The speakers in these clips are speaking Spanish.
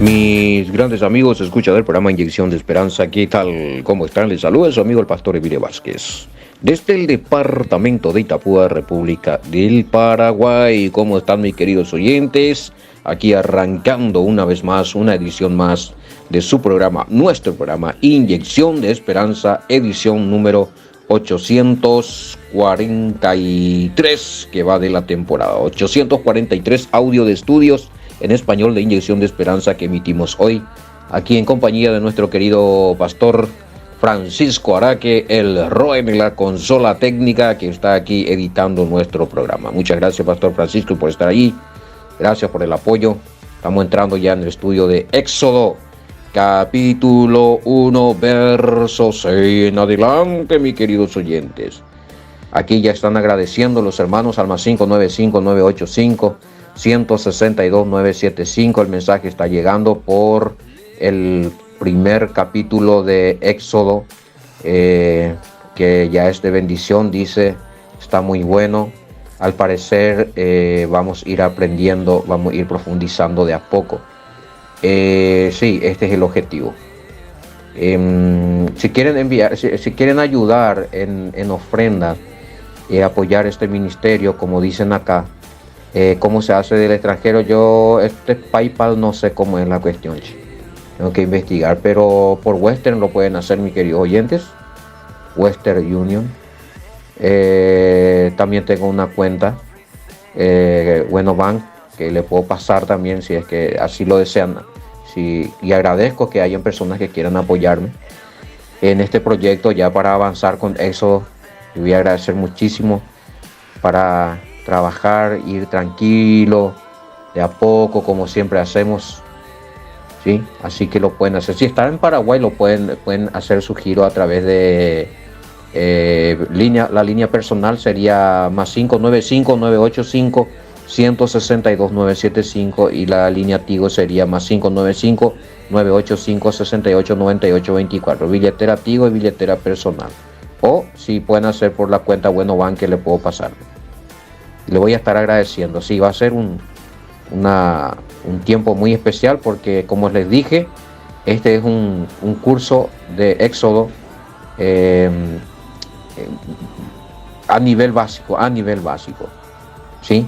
Mis grandes amigos, escucha del programa Inyección de Esperanza, ¿qué tal? ¿Cómo están? Les saluda su amigo el pastor Emilio Vázquez. Desde el departamento de Itapúa, República del Paraguay. ¿Cómo están mis queridos oyentes? Aquí arrancando una vez más, una edición más de su programa, nuestro programa Inyección de Esperanza, edición número 843 que va de la temporada. 843 audio de estudios en español de Inyección de Esperanza que emitimos hoy, aquí en compañía de nuestro querido pastor Francisco Araque, el Roe en la consola técnica que está aquí editando nuestro programa. Muchas gracias, pastor Francisco, por estar ahí. Gracias por el apoyo. Estamos entrando ya en el estudio de Éxodo, capítulo 1, verso 6 en adelante, mis queridos oyentes. Aquí ya están agradeciendo los hermanos al más 595-985-162-975. El mensaje está llegando por el primer capítulo de Éxodo, que ya es de bendición, dice, está muy bueno. Al parecer vamos a ir aprendiendo, vamos a ir profundizando de a poco. Sí, este es el objetivo. Si quieren enviar, si quieren ayudar en ofrendas y apoyar este ministerio, como dicen acá, cómo se hace del extranjero, yo PayPal no sé cómo es la cuestión, tengo que investigar, pero por Western lo pueden hacer, mis queridos oyentes. Western Union. También tengo una cuenta, Bueno Bank, que le puedo pasar también si es que así lo desean. Sí, y agradezco que hayan personas que quieran apoyarme en este proyecto ya para avanzar con Éxodo. Y voy a agradecer muchísimo para trabajar, ir tranquilo, de a poco, como siempre hacemos, ¿sí? Así que lo pueden hacer. Si están en Paraguay, lo pueden hacer su giro a través de la línea personal, sería más 595-985-162-975, y la línea Tigo sería más 595-985-6898-24. Billetera Tigo y billetera personal. O si pueden hacer por la cuenta Bueno Bank, que le puedo pasar. Le voy a estar agradeciendo. Sí, va a ser un tiempo muy especial porque, como les dije, este es un curso de Éxodo a nivel básico, ¿sí?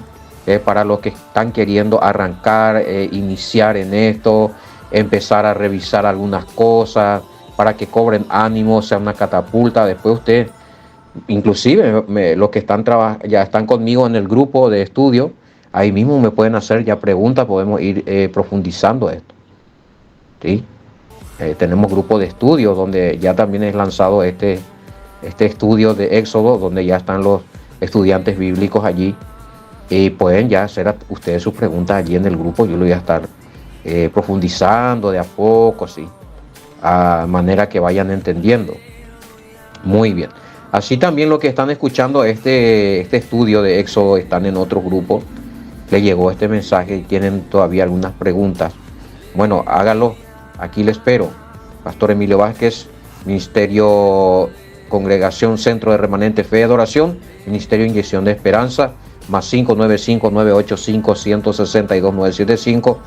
Para los que están queriendo arrancar, iniciar en esto, empezar a revisar algunas cosas, para que cobren ánimo, sea una catapulta. Después usted, inclusive los que ya están conmigo en el grupo de estudio, ahí mismo me pueden hacer ya preguntas, podemos ir profundizando esto, ¿sí? Tenemos grupo de estudio donde ya también es lanzado este estudio de Éxodo, donde ya están los estudiantes bíblicos allí, y pueden ya hacer ustedes sus preguntas allí en el grupo. Yo lo voy a estar profundizando de a poco, ¿sí? A manera que vayan entendiendo. Muy bien. Así también los que están escuchando este estudio de Éxodo están en otro grupo, le llegó este mensaje y tienen todavía algunas preguntas. Bueno, hágalo, aquí le espero. Pastor Emilio Vázquez, Ministerio Congregación Centro de Remanente Fe y Adoración, Ministerio Inyección de Esperanza, más 595-985-162-975,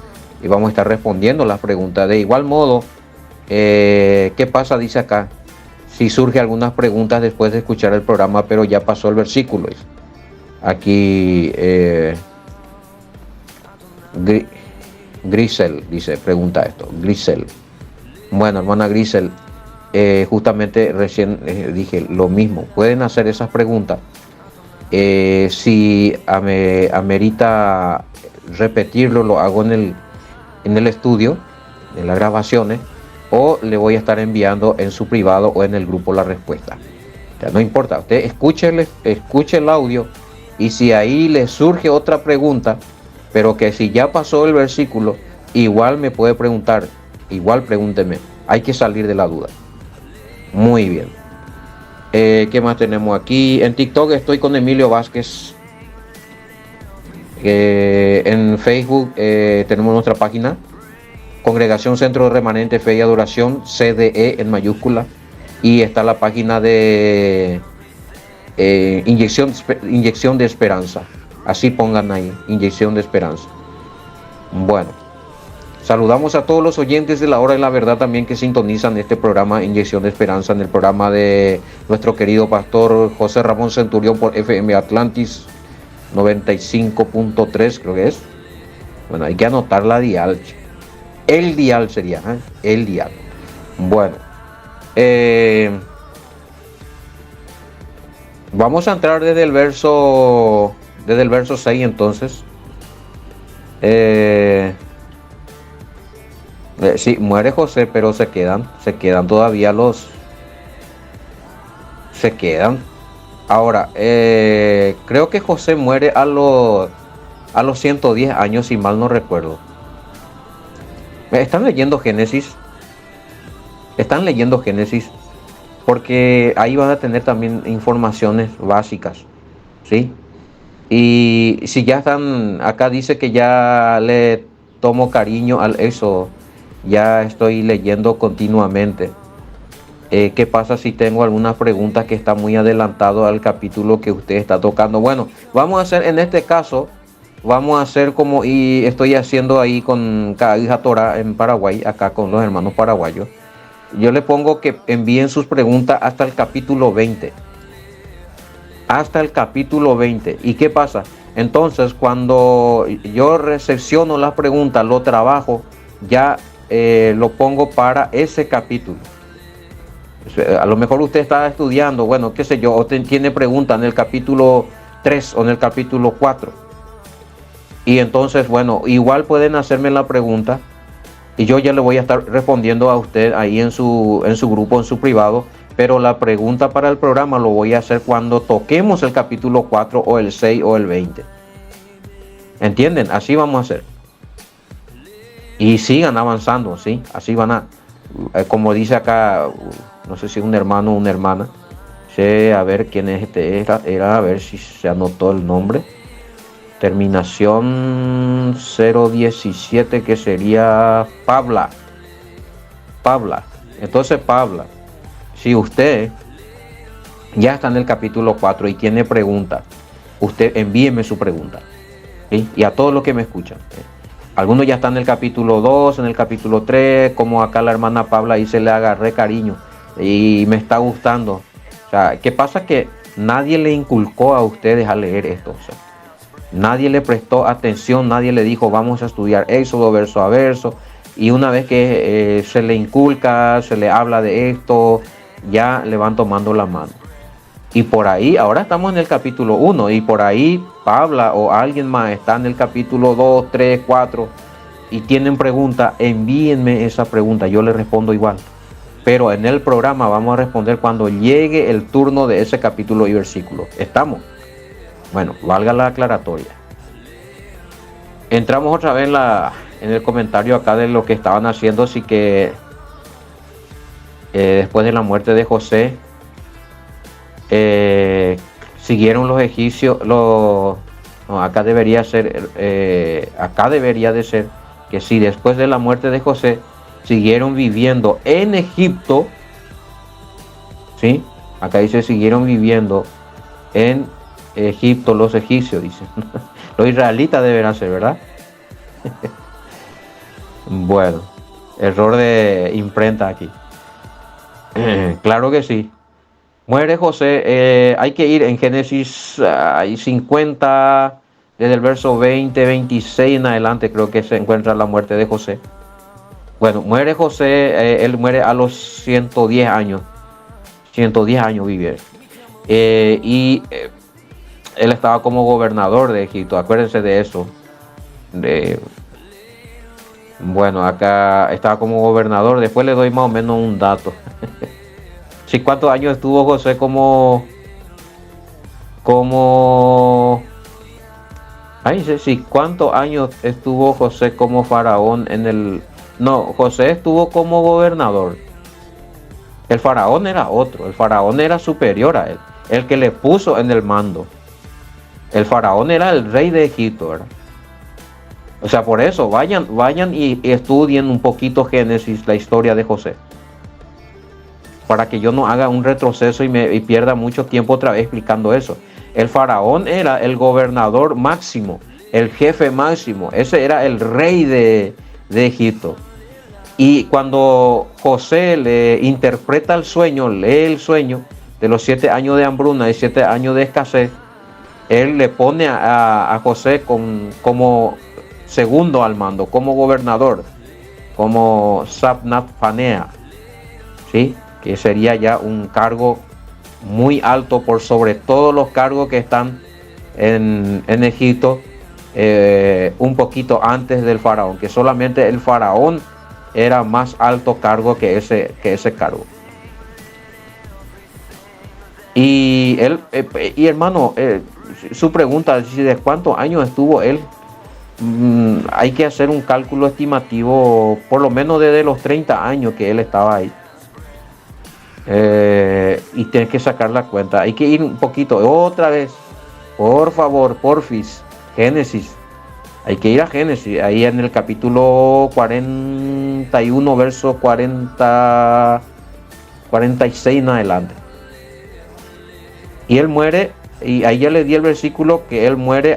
y vamos a estar respondiendo las preguntas. De igual modo, ¿qué pasa? Dice acá, si surge algunas preguntas después de escuchar el programa, pero ya pasó el versículo. Aquí Grisel dice, pregunta esto, Grisel. Bueno, hermana Grisel, justamente recién dije lo mismo. Pueden hacer esas preguntas. Si amerita repetirlo, lo hago en el estudio, en las grabaciones, o le voy a estar enviando en su privado o en el grupo la respuesta. O sea, no importa, usted escuche el audio, y si ahí le surge otra pregunta, pero que si ya pasó el versículo, igual me puede preguntar, igual pregúnteme. Hay que salir de la duda. Muy bien. ¿Qué más tenemos aquí? En TikTok estoy con Emilio Vázquez. En Facebook tenemos nuestra página, Congregación Centro de Remanente Fe y Adoración, CDE en mayúscula, y está la página de Inyección de Esperanza. Así pongan ahí, Inyección de Esperanza. Bueno, Saludamos a todos los oyentes de la Hora de la Verdad también que sintonizan este programa Inyección de Esperanza, en el programa de nuestro querido pastor José Ramón Centurión por FM Atlantis 95.3, creo que es. Bueno, hay que anotar la dial. El dial sería, el dial. Bueno, vamos a entrar desde el verso 6 entonces. Sí, muere José, pero se quedan todavía se quedan. Ahora, creo que José muere a los 110 años, si mal no recuerdo. ¿Están leyendo Génesis? Porque ahí van a tener también informaciones básicas, ¿sí? Y si ya están, acá dice que ya le tomo cariño al eso. Ya estoy leyendo continuamente. ¿Qué pasa si tengo alguna pregunta que está muy adelantado al capítulo que usted está tocando? Bueno, vamos a hacer en este caso, como y estoy haciendo ahí con Caija Torah en Paraguay, acá con los hermanos paraguayos. Yo le pongo que envíen sus preguntas hasta el capítulo 20. Hasta el capítulo 20. ¿Y qué pasa? Entonces, cuando yo recepciono las preguntas, lo trabajo, ya lo pongo para ese capítulo. A lo mejor usted está estudiando, bueno, qué sé yo, o tiene preguntas en el capítulo 3 o en el capítulo 4. Y entonces, bueno, igual pueden hacerme la pregunta y yo ya le voy a estar respondiendo a usted ahí en su grupo, en su privado. Pero la pregunta para el programa lo voy a hacer cuando toquemos el capítulo 4 o el 6 o el 20. ¿Entienden? Así vamos a hacer. Y sigan avanzando, ¿sí? Así van a, como dice acá, no sé si un hermano o una hermana, sé a ver quién es era a ver si se anotó el nombre. Terminación 017, que sería Pabla. Entonces, Pabla, si usted ya está en el capítulo 4 y tiene preguntas, usted envíeme su pregunta, ¿sí? Y a todos los que me escuchan, ¿sí? Algunos ya están en el capítulo 2, en el capítulo 3, como acá la hermana Pabla, ahí se le agarré cariño y me está gustando. O sea, ¿qué pasa? Que nadie le inculcó a ustedes a leer esto. O sea, nadie le prestó atención, nadie le dijo vamos a estudiar Éxodo verso a verso. Y una vez que se le inculca, se le habla de esto, ya le van tomando la mano. Y por ahí, ahora estamos en el capítulo 1 y por ahí Pabla o alguien más está en el capítulo 2, 3, 4 y tienen pregunta, envíenme esa pregunta, yo le respondo igual. Pero en el programa vamos a responder cuando llegue el turno de ese capítulo y versículo. ¿Estamos? Bueno, valga la aclaratoria. Entramos otra vez en el comentario acá de lo que estaban haciendo, así que después de la muerte de José, siguieron los egipcios, acá debería de ser que si después de la muerte de José siguieron viviendo en Egipto, ¿sí? Acá dice siguieron viviendo en Egipto los egipcios, dicen. Los israelitas deberán ser, ¿verdad? Bueno, error de imprenta aquí. Claro que sí. Muere José, hay que ir en Génesis 50, desde el verso 20, 26 en adelante, creo que se encuentra la muerte de José. Bueno, muere José, él muere a los 110 años. 110 años vivió. Y él estaba como gobernador de Egipto, acuérdense de eso. Bueno, acá estaba como gobernador, después le doy más o menos un dato. Sí, ¿cuántos años estuvo José ¿cuántos años estuvo José como faraón No, José estuvo como gobernador. El faraón era otro, el faraón era superior a él, el que le puso en el mando. El faraón era el rey de Egipto, ¿verdad? O sea, por eso, vayan y estudien un poquito Génesis, la historia de José. Para que yo no haga un retroceso y pierda mucho tiempo otra vez explicando eso. El faraón era el gobernador máximo, el jefe máximo. Ese era el rey de de Egipto. Y cuando José le interpreta el sueño, lee el sueño de los 7 años de hambruna y 7 años de escasez, él le pone a José como segundo al mando, como gobernador, como Sabnat Panea, ¿sí? Que sería ya un cargo muy alto por sobre todos los cargos que están en Egipto, un poquito antes del faraón, que solamente el faraón era más alto cargo que ese cargo. Y él, y hermano, su pregunta, ¿de cuántos años estuvo él? Hay que hacer un cálculo estimativo, por lo menos desde los 30 años que él estaba ahí. Y tienes que sacar la cuenta. Hay que ir un poquito, otra vez, por favor, porfis, Génesis. Hay que ir a Génesis, ahí en el capítulo 41, verso 46 en adelante. Y él muere, y ahí ya le di el versículo que él muere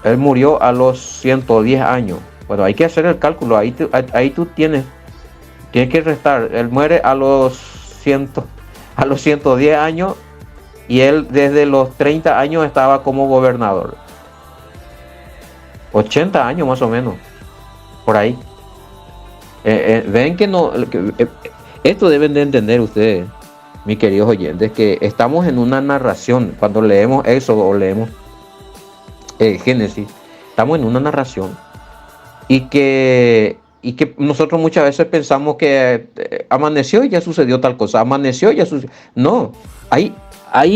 él murió a los 110 años. Bueno, hay que hacer el cálculo, ahí tú tienes que restar. Él muere a los 110 años. Y él desde los 30 años estaba como gobernador. 80 años más o menos. Por ahí. Ven que no... esto deben de entender ustedes, mis queridos oyentes, que estamos en una narración. Cuando leemos Éxodo o leemos Génesis, estamos en una narración. Y que nosotros muchas veces pensamos que amaneció y ya sucedió tal cosa. Amaneció y ya sucedió. No, hay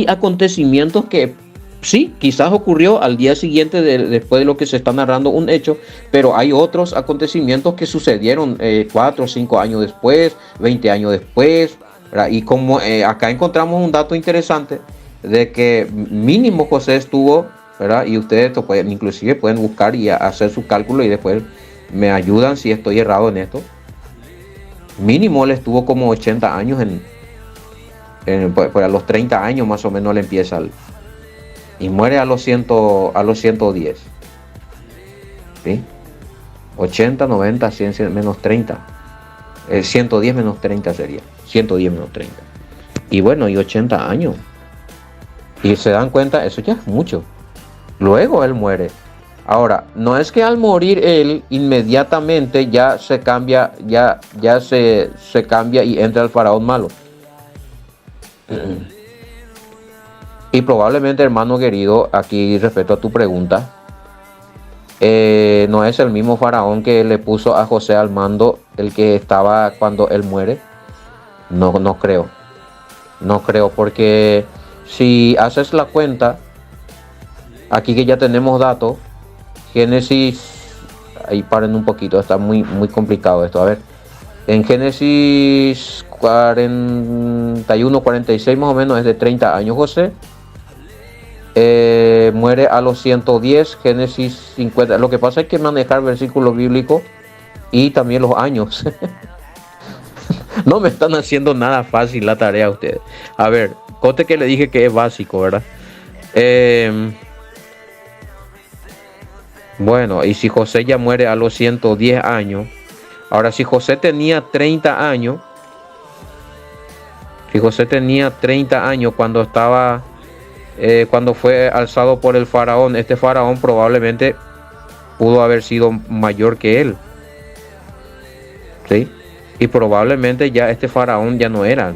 acontecimientos que sí, quizás ocurrió al día siguiente después de lo que se está narrando un hecho, pero hay otros acontecimientos que sucedieron 4 o 5 años después, 20 años después, ¿verdad? Y como acá encontramos un dato interesante de que mínimo José estuvo, ¿verdad? Y ustedes inclusive pueden buscar y hacer su cálculo y después me ayudan si estoy errado en esto. Mínimo él estuvo como 80 años pues a los 30 años más o menos le empieza y muere a los 110, ¿sí? 80, 90, 100 menos 30, 110 menos 30 sería 110 menos 30, y bueno, y 80 años, y se dan cuenta, eso ya es mucho. Luego él muere. Ahora, no es que al morir él inmediatamente ya se cambia, ya se cambia y entra el faraón malo. Y probablemente, hermano querido, aquí respecto a tu pregunta, no es el mismo faraón que le puso a José al mando el que estaba cuando él muere. No creo. No creo, porque si haces la cuenta, aquí que ya tenemos datos, Génesis, ahí paren un poquito, está muy complicado esto. A ver, en Génesis 41, 46 más o menos, es de 30 años José. Muere a los 110, Génesis 50. Lo que pasa es que manejar versículos bíblicos y también los años. No me están haciendo nada fácil la tarea a ustedes. A ver, cote que le dije que es básico, ¿verdad? Bueno, y si José ya muere a los 110 años, ahora si José tenía 30 años, cuando estaba, cuando fue alzado por el faraón, este faraón probablemente pudo haber sido mayor que él, ¿sí? Y probablemente ya este faraón ya no era.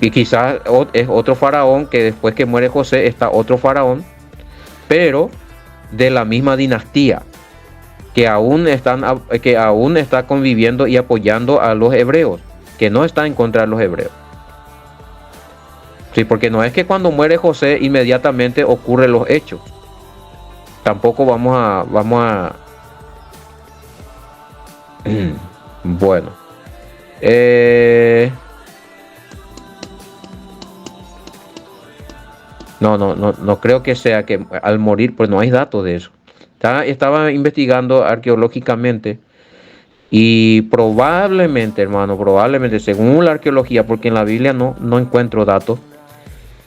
Y quizás es otro faraón, que después que muere José está otro faraón, pero de la misma dinastía, que aún está conviviendo y apoyando a los hebreos, que no está en contra de los hebreos. Sí, porque no es que cuando muere José inmediatamente ocurren los hechos. Tampoco vamos a bueno, no creo que sea que al morir, pues no hay datos de eso. Estaba investigando arqueológicamente y probablemente, hermano, según la arqueología, porque en la Biblia no encuentro datos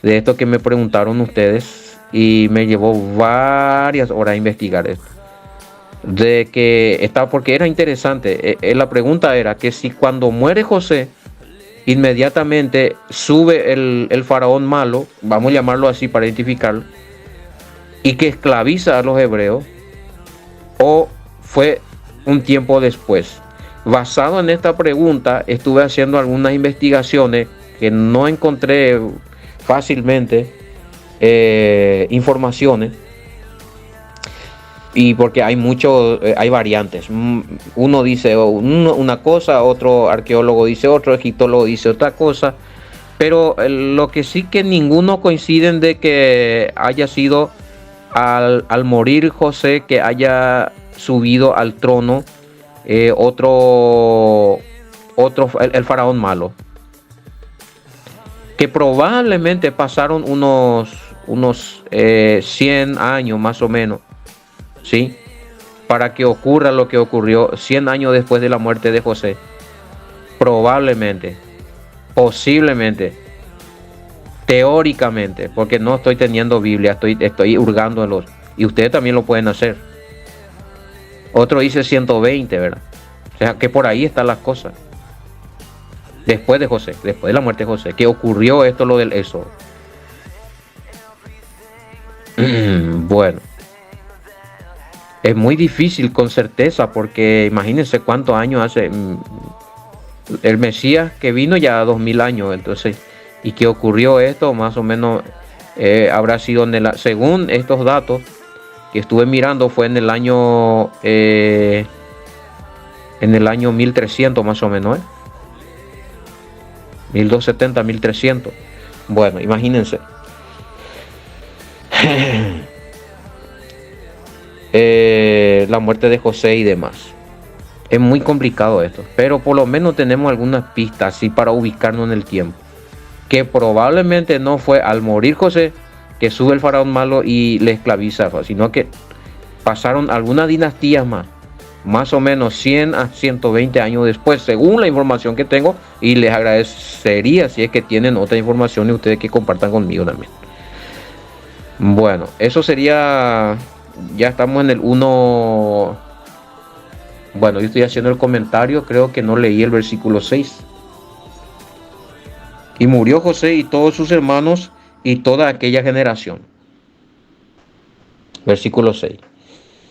de esto que me preguntaron ustedes, y me llevó varias horas a investigar esto. De que estaba, porque era interesante. La pregunta era que si cuando muere José, inmediatamente sube el faraón malo, vamos a llamarlo así para identificarlo, y que esclaviza a los hebreos, o fue un tiempo después. Basado en esta pregunta, estuve haciendo algunas investigaciones que no encontré fácilmente informaciones, y porque hay hay variantes. Uno dice una cosa, otro arqueólogo dice otro, egiptólogo dice otra cosa, pero lo que sí que ninguno coinciden de que haya sido al morir José que haya subido al trono el faraón malo, que probablemente pasaron unos 100 años más o menos, ¿sí? Para que ocurra lo que ocurrió 100 años después de la muerte de José. Probablemente, posiblemente, teóricamente, porque no estoy teniendo Biblia, estoy hurgando y ustedes también lo pueden hacer. Otro dice 120, ¿verdad? O sea, que por ahí están las cosas. Después de José, después de la muerte de José, que ocurrió esto, lo del éxodo. Bueno, es muy difícil con certeza, porque imagínense cuántos años hace el Mesías que vino, ya 2000 años, entonces, y que ocurrió esto, más o menos habrá sido según estos datos que estuve mirando, fue en el año 1300 más o menos, 1270, 1300. Bueno, imagínense. La muerte de José y demás. Es muy complicado esto, pero por lo menos tenemos algunas pistas así para ubicarnos en el tiempo. Que probablemente no fue al morir José que sube el faraón malo y le esclaviza, sino que pasaron algunas dinastías más o menos 100 a 120 años después, según la información que tengo, y les agradecería si es que tienen otra información y ustedes que compartan conmigo también. Bueno, eso sería, ya estamos en el 1. Bueno, yo estoy haciendo el comentario, creo que no leí el versículo 6. Y murió José y todos sus hermanos y toda aquella generación. Versículo 6.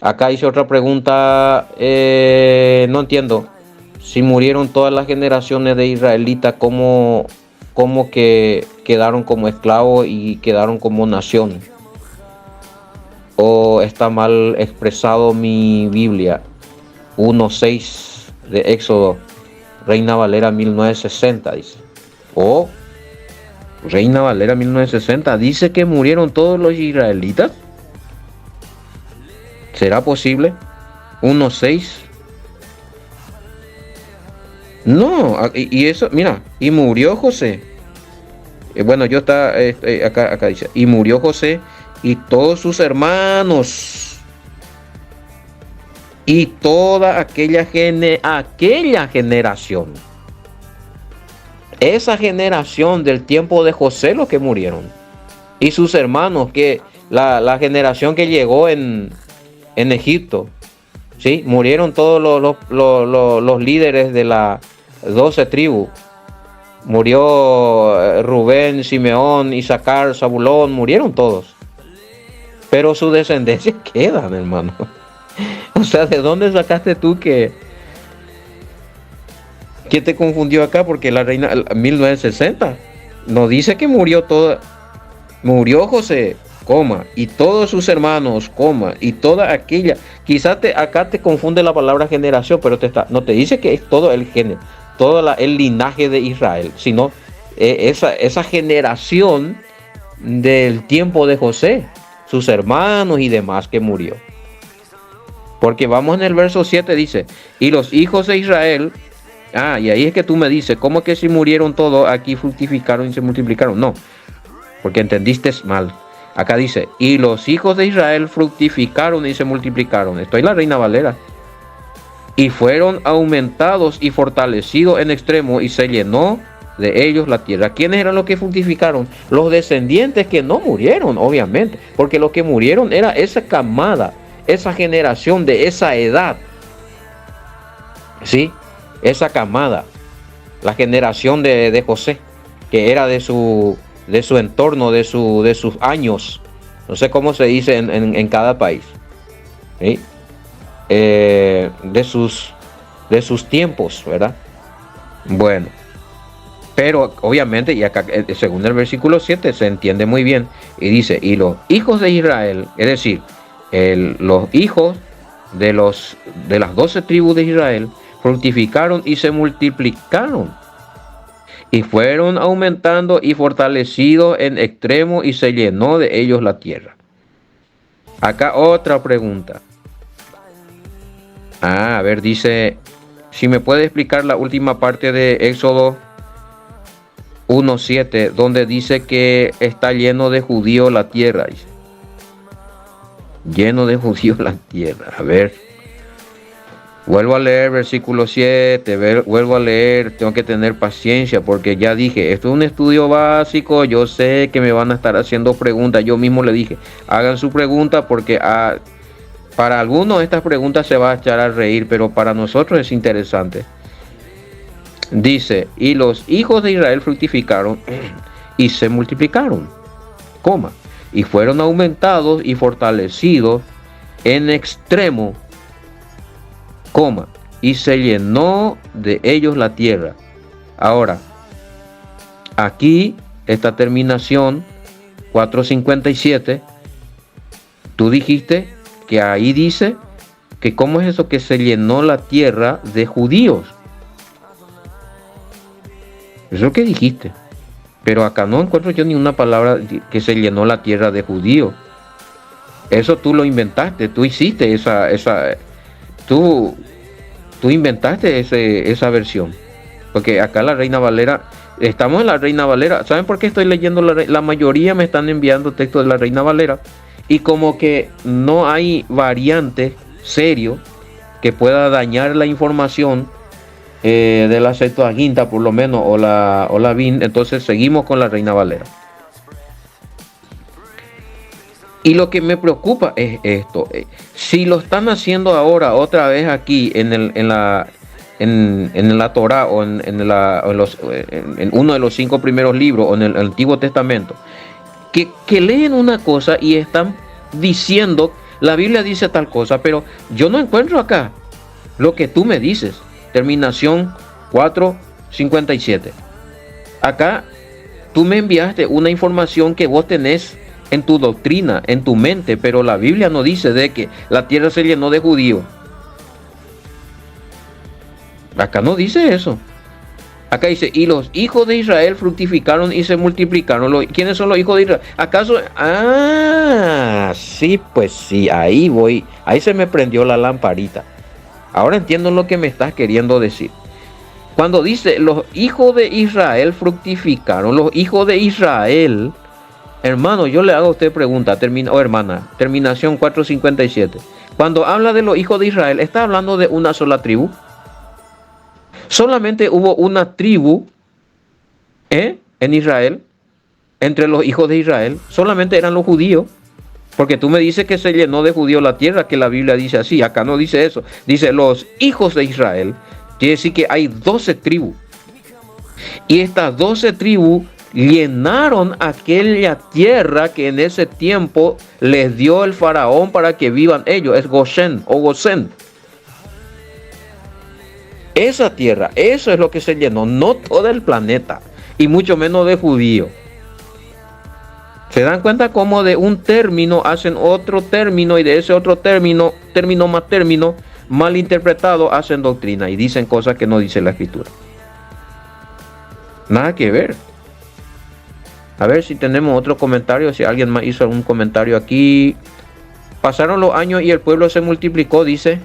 Acá hice otra pregunta, no entiendo. Si murieron todas las generaciones de israelitas, ¿cómo que quedaron como esclavos y quedaron como nación? ¿O está mal expresado mi Biblia? 1.6 de Éxodo, Reina Valera 1960 dice. O Reina Valera 1960 dice que murieron todos los israelitas. ¿Será posible? 1.6. No, y eso, mira, y murió José. Bueno, yo acá dice, y murió José y todos sus hermanos y toda aquella generación. Esa generación del tiempo de José, los que murieron, y sus hermanos, que la generación que llegó en Egipto, ¿sí? Murieron todos los líderes de las 12 tribus. Murió Rubén, Simeón, Isaacar, Zabulón, murieron todos. Pero su descendencia quedan, hermano. O sea, ¿de dónde sacaste tú que te confundió acá? Porque la reina 1960 nos dice que murió toda. Murió José, coma, y todos sus hermanos, coma, y toda aquella. Quizás acá te confunde la palabra generación, pero no te dice que es todo el género, todo el linaje de Israel, sino esa generación del tiempo de José, sus hermanos y demás que murió. Porque vamos en el verso 7, dice, y los hijos de Israel, y ahí es que tú me dices, ¿cómo que si murieron todos aquí fructificaron y se multiplicaron? No, porque entendiste mal. Acá dice, y los hijos de Israel fructificaron y se multiplicaron. Esto es la Reina Valera. Y fueron aumentados y fortalecidos en extremo, y se llenó de ellos la tierra. ¿Quiénes eran los que fructificaron? Los descendientes que no murieron, obviamente, porque los que murieron era esa camada, esa generación de esa edad, ¿sí? Esa camada, la generación de José, que era de su entorno, de sus años, no sé cómo se dice en cada país, ¿sí? De sus tiempos, ¿verdad? Bueno, pero obviamente, y acá según el versículo 7 se entiende muy bien, y dice, y los hijos de Israel, es decir, los hijos de las 12 tribus de Israel, fructificaron y se multiplicaron, y fueron aumentando y fortalecidos en extremo, y se llenó de ellos la tierra. Acá otra pregunta. A ver, dice, si me puede explicar la última parte de Éxodo 1:7, donde dice que está lleno de judíos la tierra. Dice. Lleno de judíos la tierra. A ver. Vuelvo a leer versículo 7. Vuelvo a leer. Tengo que tener paciencia porque ya dije, esto es un estudio básico. Yo sé que me van a estar haciendo preguntas. Yo mismo le dije, hagan su pregunta porque para algunos estas preguntas se va a echar a reír, pero para nosotros es interesante. Dice, y los hijos de Israel fructificaron y se multiplicaron, coma, y fueron aumentados y fortalecidos en extremo, coma, y se llenó de ellos la tierra. Ahora, aquí, esta terminación 4:57, tú dijiste que ahí dice que cómo es eso que se llenó la tierra de judíos. Eso es lo que dijiste. Pero acá no encuentro yo ni una palabra que se llenó la tierra de judíos. Eso tú lo inventaste, tú hiciste tú inventaste esa versión. Porque acá la Reina Valera, estamos en la Reina Valera. ¿Saben por qué estoy leyendo la mayoría me están enviando textos de la Reina Valera? Y como que no hay variante serio que pueda dañar la información de la Septuaginta, por lo menos, o la VIN, entonces seguimos con la Reina Valera. Y lo que me preocupa es esto: si lo están haciendo ahora otra vez aquí en la Torá o en uno de los 5 primeros libros o en el Antiguo Testamento, que leen una cosa y están diciendo, la Biblia dice tal cosa, pero yo no encuentro acá lo que tú me dices. Terminación 4:57. Acá tú me enviaste una información que vos tenés en tu doctrina, en tu mente, pero la Biblia no dice de que la tierra se llenó de judíos. Acá no dice eso. Acá dice, y los hijos de Israel fructificaron y se multiplicaron. ¿Quiénes son los hijos de Israel? ¿Acaso? Sí, pues sí, ahí voy. Ahí se me prendió la lamparita. Ahora entiendo lo que me estás queriendo decir. Cuando dice, los hijos de Israel fructificaron, los hijos de Israel, hermano, yo le hago a usted pregunta, hermana, terminación 4:57. Cuando habla de los hijos de Israel, ¿está hablando de una sola tribu? Solamente hubo una tribu en Israel, entre los hijos de Israel, solamente eran los judíos. Porque tú me dices que se llenó de judíos la tierra, que la Biblia dice así. Acá no dice eso. Dice los hijos de Israel. Quiere decir que hay 12 tribus. Y estas 12 tribus llenaron aquella tierra que en ese tiempo les dio el faraón para que vivan ellos. Es Goshen o Gosén. Esa tierra, eso es lo que se llenó. No todo el planeta. Y mucho menos de judíos. ¿Se dan cuenta cómo de un término hacen otro término y de ese otro término más término, mal interpretado, hacen doctrina y dicen cosas que no dice la Escritura? Nada que ver. A ver si tenemos otro comentario, si alguien más hizo algún comentario aquí. Pasaron los años y el pueblo se multiplicó, dice.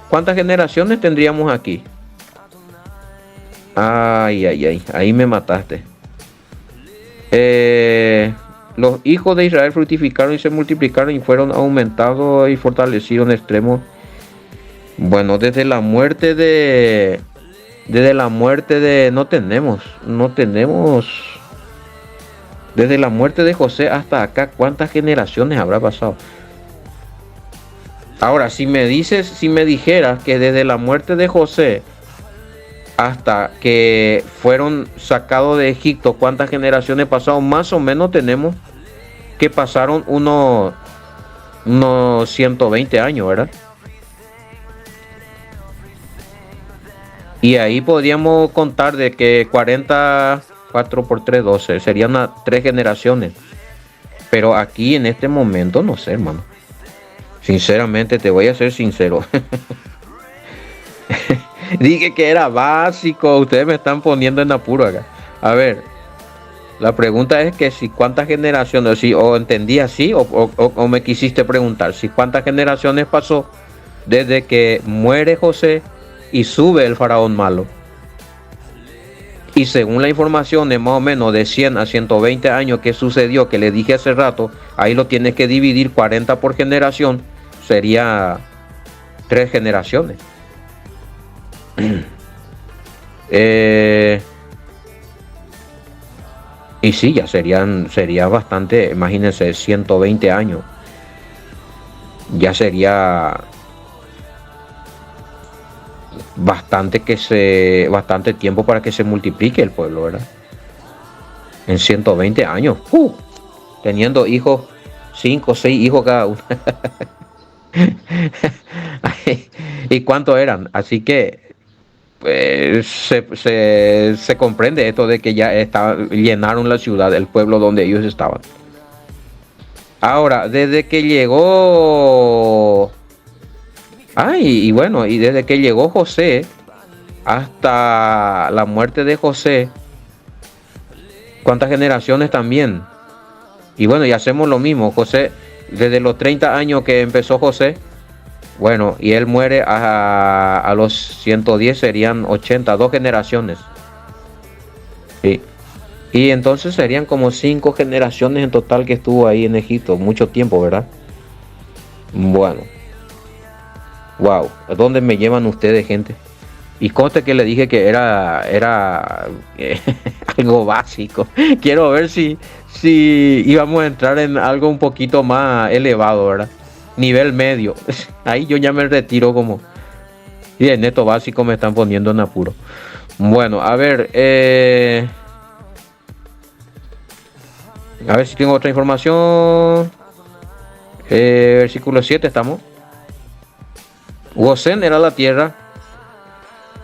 ¿Cuántas generaciones tendríamos aquí? Ay, ahí me mataste. Los hijos de Israel fructificaron y se multiplicaron y fueron aumentados y fortalecidos en extremo. Bueno, desde la muerte de Desde la muerte de... no tenemos... Desde la muerte de José hasta acá, ¿cuántas generaciones habrá pasado? Ahora, si me dijeras que desde la muerte de José hasta que fueron sacados de Egipto, ¿cuántas generaciones pasaron? Más o menos tenemos que pasaron unos 120 años, ¿verdad? Y ahí podríamos contar de que 44 por 3, 12, serían 3 generaciones. Pero aquí en este momento no sé, hermano. Sinceramente, te voy a ser sincero. Dije que era básico, ustedes me están poniendo en apuro acá. A ver, la pregunta es que si cuántas generaciones, si o entendí así o me quisiste preguntar, si cuántas generaciones pasó desde que muere José y sube el faraón malo. Y según la información es más o menos de 100 a 120 años que sucedió, que le dije hace rato, ahí lo tienes que dividir 40 por generación, sería 3 generaciones. Y sí, ya sería bastante, imagínense, 120 años. Ya sería bastante tiempo para que se multiplique el pueblo, ¿verdad? En 120 años, teniendo hijos, 5 o 6 hijos cada uno. ¿Y cuántos eran? Así que se comprende esto de que ya llenaron la ciudad, el pueblo donde ellos estaban. Ahora, desde que llegó... y bueno, y desde que llegó José hasta la muerte de José, ¿cuántas generaciones también? Y bueno, y hacemos lo mismo. José, desde los 30 años que empezó José, bueno, y él muere a los 110, serían 82 generaciones. Sí. Y entonces serían como 5 generaciones en total que estuvo ahí en Egipto. Mucho tiempo, ¿verdad? Bueno. Wow, ¿a dónde me llevan ustedes, gente? Y conste que le dije que era algo básico. Quiero ver si íbamos a entrar en algo un poquito más elevado, ¿verdad? Nivel medio. Ahí yo ya me retiro como... Y en neto básico me están poniendo en apuro. Bueno, a ver si tengo otra información. Versículo 7 estamos. Gosén era la tierra.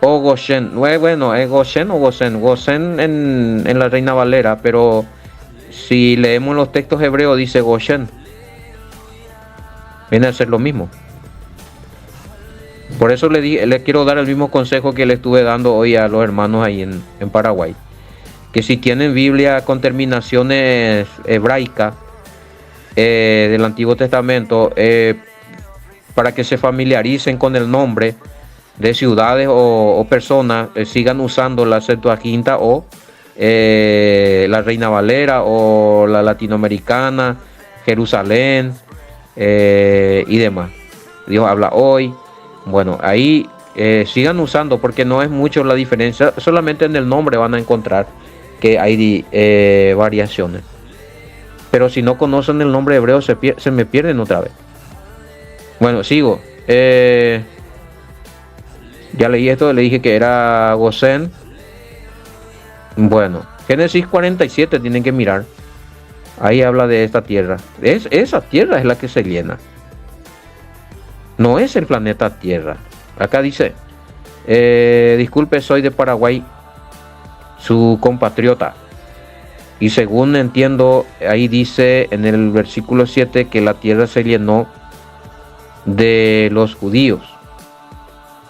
O Goshen. Bueno, ¿es Goshen o Gosén? Gosén en la Reina Valera. Pero si leemos los textos hebreos dice Goshen. Viene a ser lo mismo. Por eso le quiero dar el mismo consejo que le estuve dando hoy a los hermanos ahí en Paraguay. Que si tienen Biblia con terminaciones hebraicas del Antiguo Testamento, para que se familiaricen con el nombre de ciudades o personas, sigan usando la Septuaginta o la Reina Valera o la latinoamericana, Jerusalén y demás. Dios habla hoy. Bueno, ahí sigan usando porque no es mucho la diferencia. Solamente en el nombre van a encontrar que hay variaciones. Pero si no conocen el nombre hebreo se me pierden otra vez. Bueno, sigo. Ya leí esto, le dije que era Gosén. Bueno, Génesis 47 tienen que mirar. Ahí habla de esta tierra. Esa tierra es la que se llena. No es el planeta Tierra. Acá dice, disculpe, soy de Paraguay, su compatriota. Y según entiendo, ahí dice en el versículo 7 que la tierra se llenó de los judíos.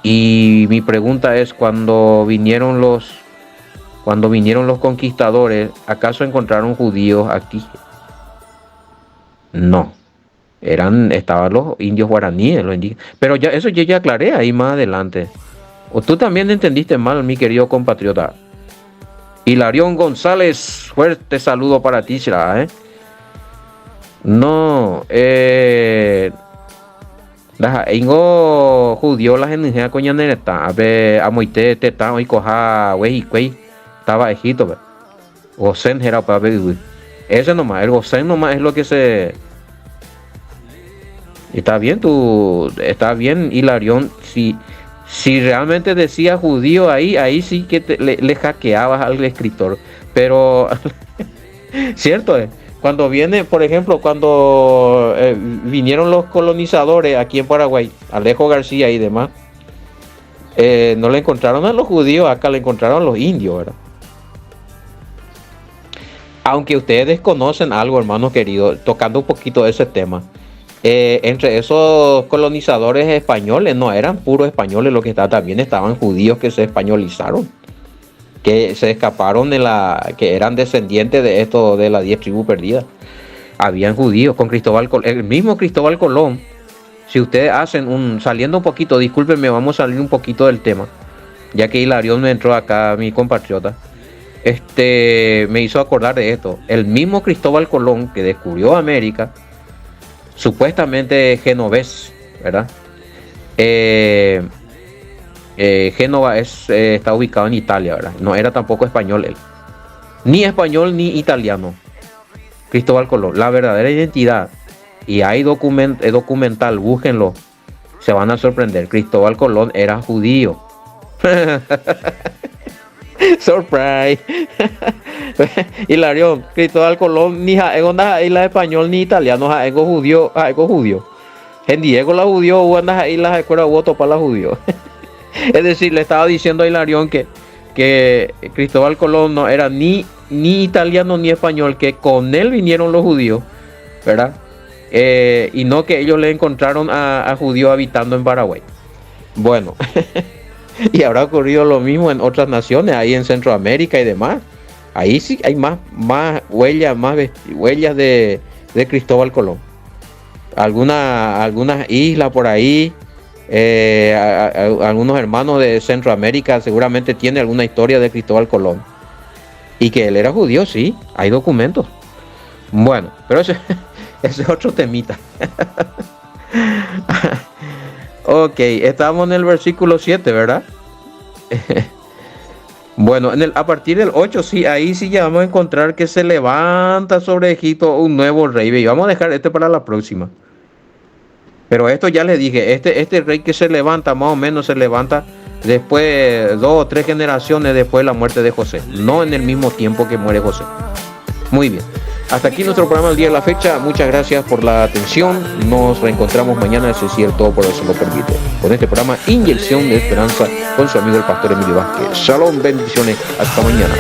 Y mi pregunta es, cuando vinieron los conquistadores, ¿acaso encontraron judíos aquí? No. Estaban los indios guaraníes, los indígenas. Pero ya eso yo ya aclaré ahí más adelante. O tú también entendiste mal, mi querido compatriota. Hilarión González, fuerte saludo para ti, ¿eh? No, Daja, ingo judío la gente coña nereta, a ver, a moite teta hoy coja wey estaba Egipto, ve. Gosen era para ver, ese nomás, el Gosen nomás es lo que se. Está bien, Hilarión, si realmente decía judío ahí sí que le hackeabas al escritor, pero cierto es. Cuando viene, por ejemplo, cuando vinieron los colonizadores aquí en Paraguay, Alejo García y demás, no le encontraron a los judíos, acá le encontraron a los indios, ¿verdad? Aunque ustedes desconocen algo, hermanos queridos, tocando un poquito de ese tema, entre esos colonizadores españoles no eran puros españoles lo que estaban, también estaban judíos que se españolizaron, que se escaparon que eran descendientes de esto, de las 10 tribus perdidas. Habían judíos con Cristóbal Colón, el mismo Cristóbal Colón. Si ustedes hacen saliendo un poquito, discúlpenme, vamos a salir un poquito del tema, ya que Hilarión me entró acá, mi compatriota, me hizo acordar de esto. El mismo Cristóbal Colón que descubrió América, supuestamente genovés, ¿verdad? Génova está ubicado en Italia, ¿verdad? No era tampoco español él. Ni español ni italiano. Cristóbal Colón, la verdadera identidad. Y hay documental, búsquenlo. Se van a sorprender. Cristóbal Colón era judío. Surprise. Hilarión, Cristóbal Colón ni jaego na isla español ni italiano, jaego judío. En Diego la judío, unas ahí las escuelas voto para la judío. Es decir, le estaba diciendo a Hilarión que Cristóbal Colón no era ni italiano ni español, que con él vinieron los judíos, ¿verdad? Y no que ellos le encontraron a judíos habitando en Paraguay. Bueno, y habrá ocurrido lo mismo en otras naciones, ahí en Centroamérica y demás. Ahí sí hay más huellas, huellas de Cristóbal Colón. Algunas islas por ahí, algunos hermanos de Centroamérica seguramente tienen alguna historia de Cristóbal Colón. Y que él era judío, sí, hay documentos. Bueno, pero ese es otro temita. Ok, estamos en el versículo 7, ¿verdad? Bueno, a partir del 8, sí, ahí sí ya vamos a encontrar que se levanta sobre Egipto un nuevo rey. Y vamos a dejar para la próxima. Pero esto ya les dije, este rey que se levanta, más o menos se levanta después 2 o 3 generaciones después de la muerte de José. No en el mismo tiempo que muere José. Muy bien. Hasta aquí nuestro programa del día de la fecha. Muchas gracias por la atención. Nos reencontramos mañana, si es cierto, por eso lo permite. Con este programa Inyección de Esperanza con su amigo el pastor Emilio Vázquez. Shalom, bendiciones. Hasta mañana.